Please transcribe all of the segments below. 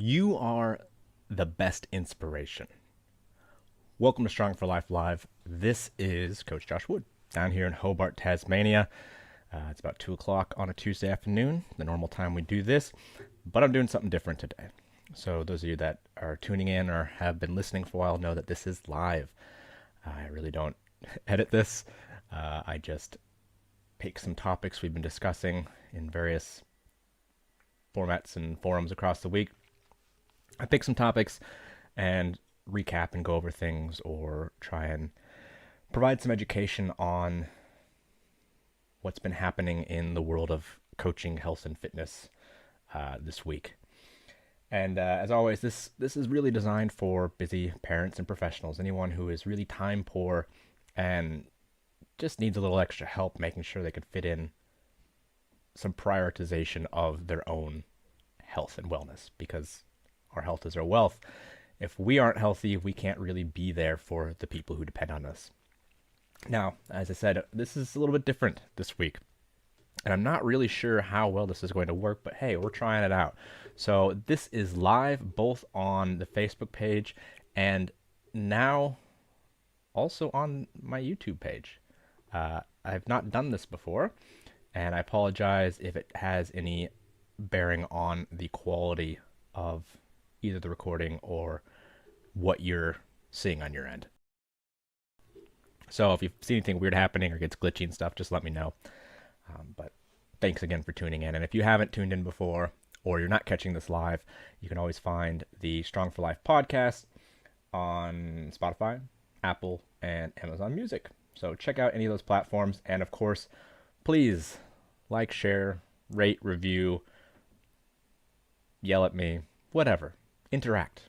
You are the best inspiration. Welcome to Strong for Life Live. This is Coach Josh Wood down here in Hobart, Tasmania. It's about 2 o'clock on a Tuesday afternoon, the normal time we do this, but I'm doing something different today. So, those of you that are tuning in or have been listening for a while know that this is live. I really don't edit this. I just pick some topics we've been discussing in various formats and forums across the week. I pick some topics and recap and go over things or try and provide some education on what's been happening in the world of coaching, health, and fitness this week. And as always, this is really designed for busy parents and professionals, anyone who is really time poor and just needs a little extra help making sure they can fit in some prioritization of their own health and wellness, because our health is our wealth. If we aren't healthy, we can't really be there for the people who depend on us. Now, as I said, this is a little bit different this week. And I'm not really sure how well this is going to work, but hey, we're trying it out. So this is live both on the Facebook page and now also on my YouTube page. I've not done this before, and I apologize if it has any bearing on the quality of either the recording or what you're seeing on your end. So if you see anything weird happening or gets glitchy and stuff, just let me know. But thanks again for tuning in. And if you haven't tuned in before or you're not catching this live, you can always find the Strong for Life podcast on Spotify, Apple, and Amazon Music. So check out any of those platforms. And of course, please like, share, rate, review, yell at me, whatever. Interact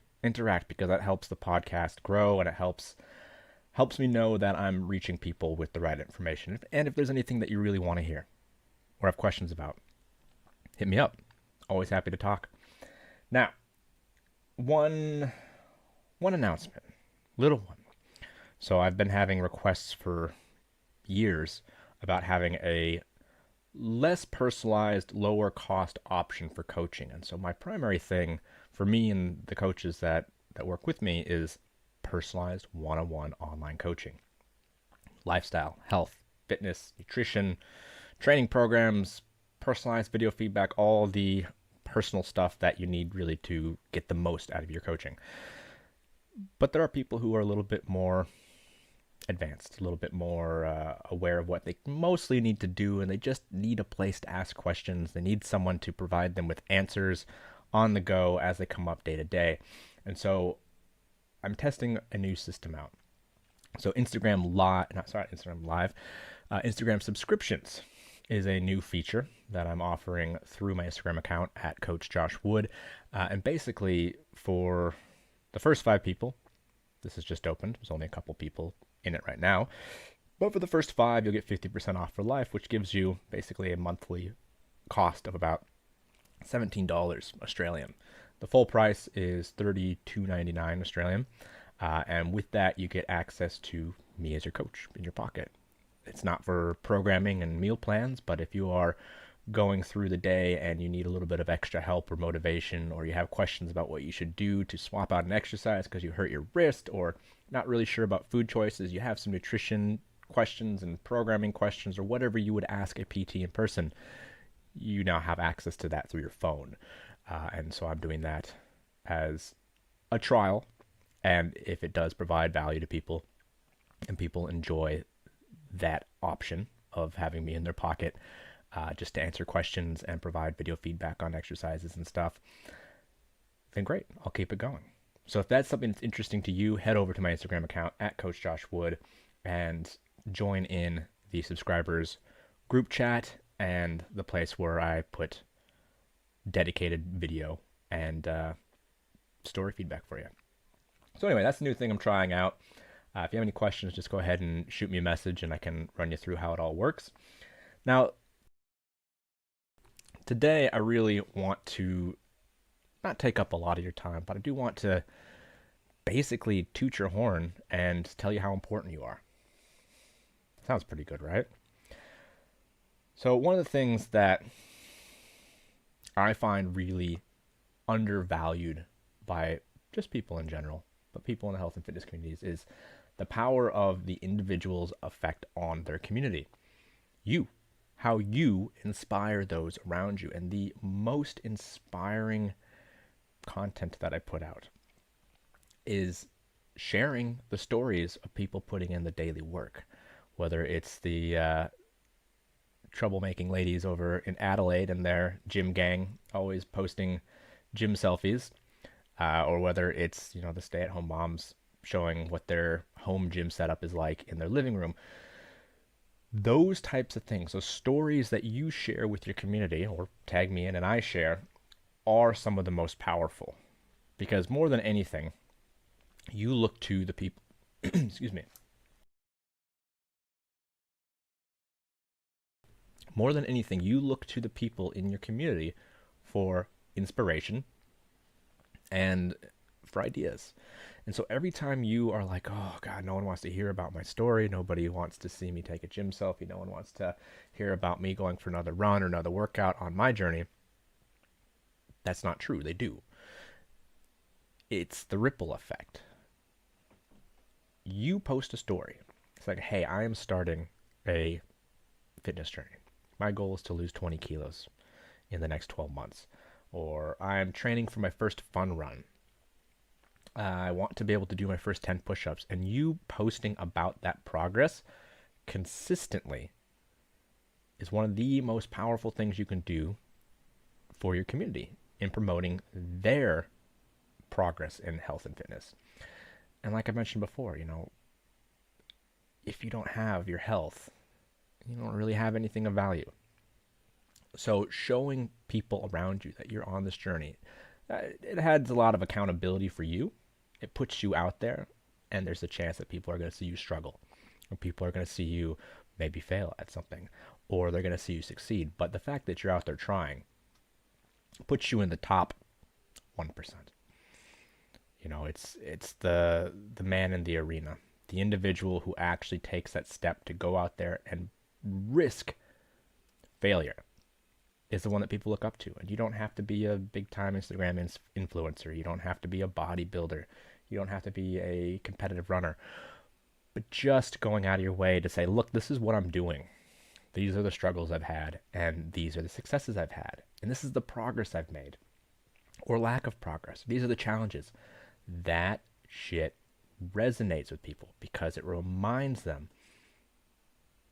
because that helps the podcast grow, and it helps me know that I'm reaching people with the right information. And if there's anything that you really want to hear or have questions about, hit me up. Always happy to talk. Now, one announcement, little one. So I've been having requests for years about having a less personalized, lower cost option for coaching. And so my primary thing for me and the coaches that work with me is personalized one-on-one online coaching. Lifestyle, health, fitness, nutrition, training programs, personalized video feedback, all the personal stuff that you need really to get the most out of your coaching. But there are people who are a little bit more advanced, a little bit more aware of what they mostly need to do, and they just need a place to ask questions. They need someone to provide them with answers on the go as they come up day to day. And so I'm testing a new system out. So Instagram subscriptions is a new feature that I'm offering through my Instagram account at Coach Josh Wood. And basically for the first 5 people, this is just opened. There's only a couple people in it right now. But for the first 5, you'll get 50% off for life, which gives you basically a monthly cost of about $17 Australian. The full price is $32.99 Australian. And with that, you get access to me as your coach in your pocket. It's not for programming and meal plans, but if you are going through the day and you need a little bit of extra help or motivation, or you have questions about what you should do to swap out an exercise because you hurt your wrist, or not really sure about food choices, you have some nutrition questions and programming questions, or whatever you would ask a PT in person, you now have access to that through your phone. And so I'm doing that as a trial. And if it does provide value to people and people enjoy that option of having me in their pocket, just to answer questions and provide video feedback on exercises and stuff, then great, I'll keep it going. So if that's something that's interesting to you, head over to my Instagram account at Coach Josh Wood and join in the subscribers group chat and the place where I put dedicated video and story feedback for you. So anyway, that's the new thing I'm trying out. If you have any questions, just go ahead and shoot me a message and I can run you through how it all works. Now, today I really want to not take up a lot of your time, but I do want to basically toot your horn and tell you how important you are. Sounds pretty good, right? So one of the things that I find really undervalued by just people in general, but people in the health and fitness communities, is the power of the individual's effect on their community. You, how you inspire those around you. And the most inspiring content that I put out is sharing the stories of people putting in the daily work, whether it's the troublemaking ladies over in Adelaide and their gym gang always posting gym selfies, or whether it's the stay-at-home moms showing what their home gym setup is like in their living room. Those types of things, those stories that you share with your community or tag me in and I share, are some of the most powerful, because more than anything, you look to the people excuse me, more than anything, you look to the people in your community for inspiration and for ideas. And so every time you are like, oh God, no one wants to hear about my story. Nobody wants to see me take a gym selfie. No one wants to hear about me going for another run or another workout on my journey. That's not true. They do. It's the ripple effect. You post a story. It's like, hey, I am starting a fitness journey. My goal is to lose 20 kilos in the next 12 months. Or I'm training for my first fun run. I want to be able to do my first 10 push-ups. And you posting about that progress consistently is one of the most powerful things you can do for your community in promoting their progress in health and fitness. And like I mentioned before, if you don't have your health, you don't really have anything of value. So showing people around you that you're on this journey, it adds a lot of accountability for you. It puts you out there, and there's a chance that people are going to see you struggle, or people are going to see you maybe fail at something, or they're going to see you succeed. But the fact that you're out there trying puts you in the top 1%. It's the man in the arena, the individual who actually takes that step to go out there and risk failure is the one that people look up to. And you don't have to be a big time Instagram influencer. You don't have to be a bodybuilder. You don't have to be a competitive runner. But just going out of your way to say, look, this is what I'm doing. These are the struggles I've had, and these are the successes I've had. And this is the progress I've made, or lack of progress. These are the challenges. That shit resonates with people because it reminds them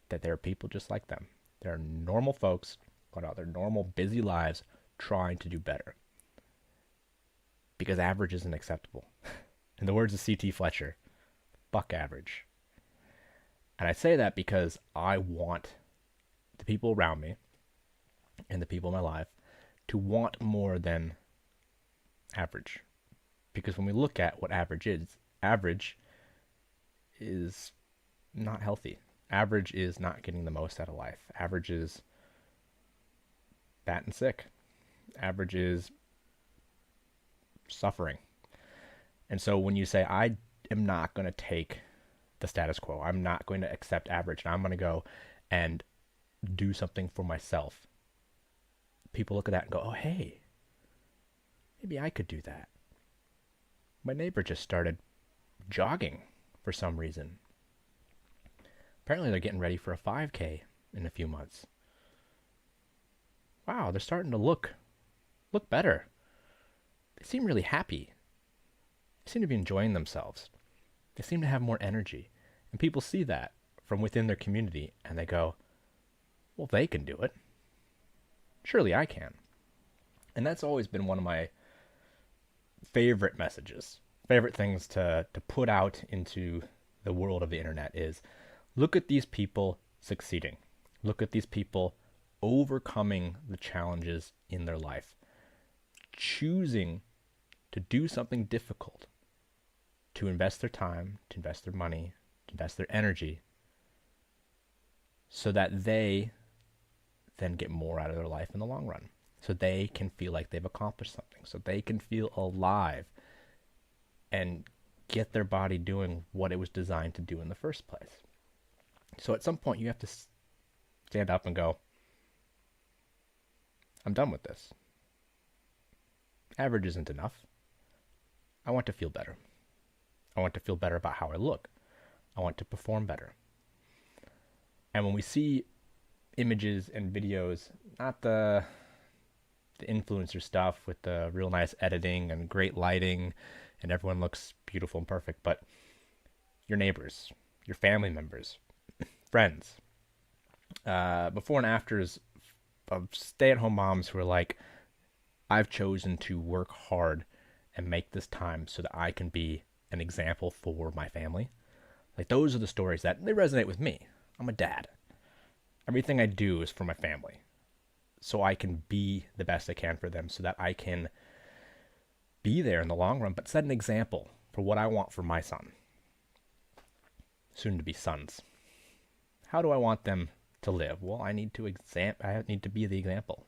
that there are people just like them. There are normal folks going out their normal, busy lives trying to do better. Because average isn't acceptable. In the words of C.T. Fletcher, fuck average. And I say that because I want the people around me and the people in my life to want more than average. Because when we look at what average is not healthy. Average is not getting the most out of life. Average is fat and sick. Average is suffering. And so when you say, I am not going to take the status quo, I'm not going to accept average, and I'm going to go and do something for myself, people look at that and go, oh, hey, maybe I could do that. My neighbor just started jogging for some reason. Apparently they're getting ready for a 5K in a few months. Wow, they're starting to look better. They seem really happy. They seem to be enjoying themselves. They seem to have more energy. And people see that from within their community and they go, well, they can do it. Surely I can. And that's always been one of my favorite messages, favorite things to put out into the world of the internet is, look at these people succeeding. Look at these people overcoming the challenges in their life, choosing to do something difficult, to invest their time, to invest their money, to invest their energy, so that they then get more out of their life in the long run. So they can feel like they've accomplished something. So they can feel alive and get their body doing what it was designed to do in the first place. So at some point you have to stand up and go, I'm done with this. Average isn't enough. I want to feel better. I want to feel better about how I look. I want to perform better. And when we see images and videos, not the influencer stuff with the real nice editing and great lighting and everyone looks beautiful and perfect, but your neighbors, your family members, friends, before and afters of stay-at-home moms who are like, I've chosen to work hard and make this time so that I can be an example for my family. Like, those are the stories that they resonate with me. I'm a dad. Everything I do is for my family, so I can be the best I can for them, so that I can be there in the long run, but set an example for what I want for my son, soon to be sons. How do I want them to live? Well, I need to be the example.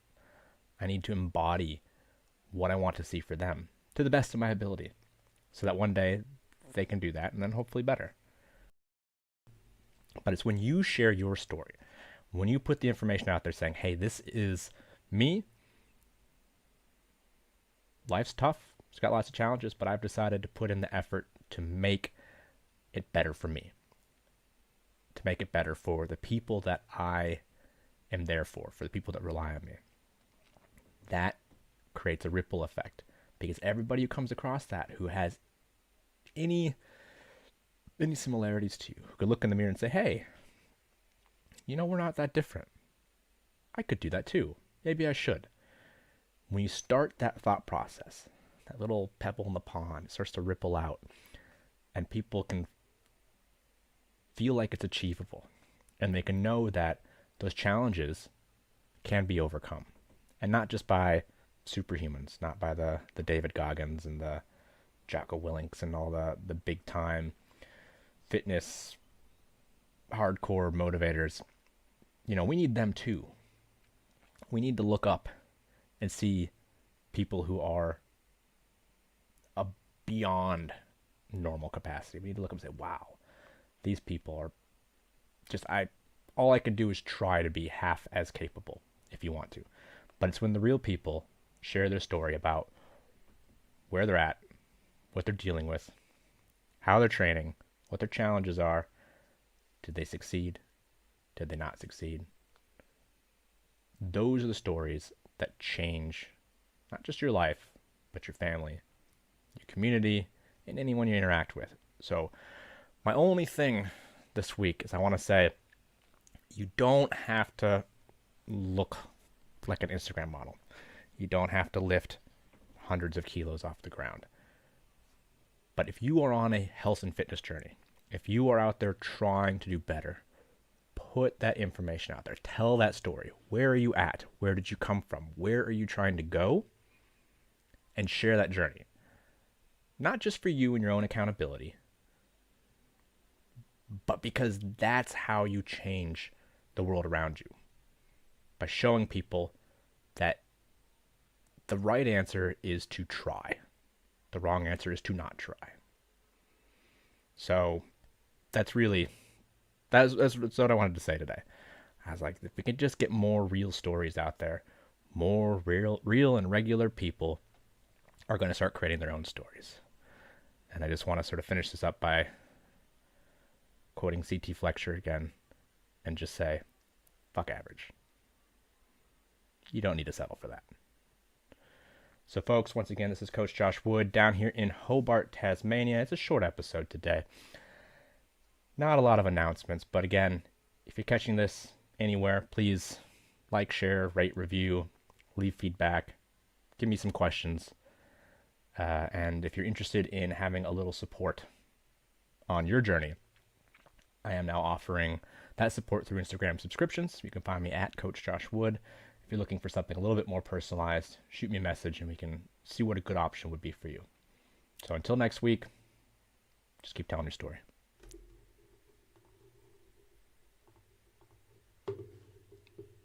I need to embody what I want to see for them to the best of my ability, so that one day they can do that, and then hopefully better. But it's when you share your story, when you put the information out there saying, hey, this is me. Life's tough. It's got lots of challenges, but I've decided to put in the effort to make it better for me, to make it better for the people that I am there for the people that rely on me. That creates a ripple effect, because everybody who comes across that, who has any similarities to you, who could look in the mirror and say, hey, we're not that different. I could do that too. Maybe I should. When you start that thought process, that little pebble in the pond starts to ripple out, and people can feel like it's achievable, and they can know that those challenges can be overcome, and not just by superhumans, not by the David Goggins and the Jocko Willinks and all the big time fitness hardcore motivators. We need them too. We need to look up and see people who are beyond normal capacity. We need to look up and say, wow, these people are just, all I can do is try to be half as capable, if you want to. But it's when the real people share their story about where they're at, what they're dealing with, how they're training, what their challenges are. Did they succeed? Did they not succeed? Those are the stories that change not just your life, but your family, your community, and anyone you interact with. So my only thing this week is I want to say, you don't have to look like an Instagram model. You don't have to lift hundreds of kilos off the ground. But if you are on a health and fitness journey, if you are out there trying to do better, put that information out there. Tell that story. Where are you at? Where did you come from? Where are you trying to go? And share that journey. Not just for you and your own accountability, but because that's how you change the world around you. By showing people that the right answer is to try. The wrong answer is to not try. So that's what I wanted to say today. I was like, if we could just get more real stories out there, more real and regular people are going to start creating their own stories. And I just want to sort of finish this up by quoting C.T. Fletcher again and just say, fuck average. You don't need to settle for that. So folks, once again, this is Coach Josh Wood down here in Hobart, Tasmania. It's a short episode today. Not a lot of announcements, but again, if you're catching this anywhere, please like, share, rate, review, leave feedback, give me some questions. And if you're interested in having a little support on your journey, I am now offering that support through Instagram subscriptions. You can find me at Coach Josh Wood. If you're looking for something a little bit more personalized, shoot me a message and we can see what a good option would be for you. So until next week, just keep telling your story.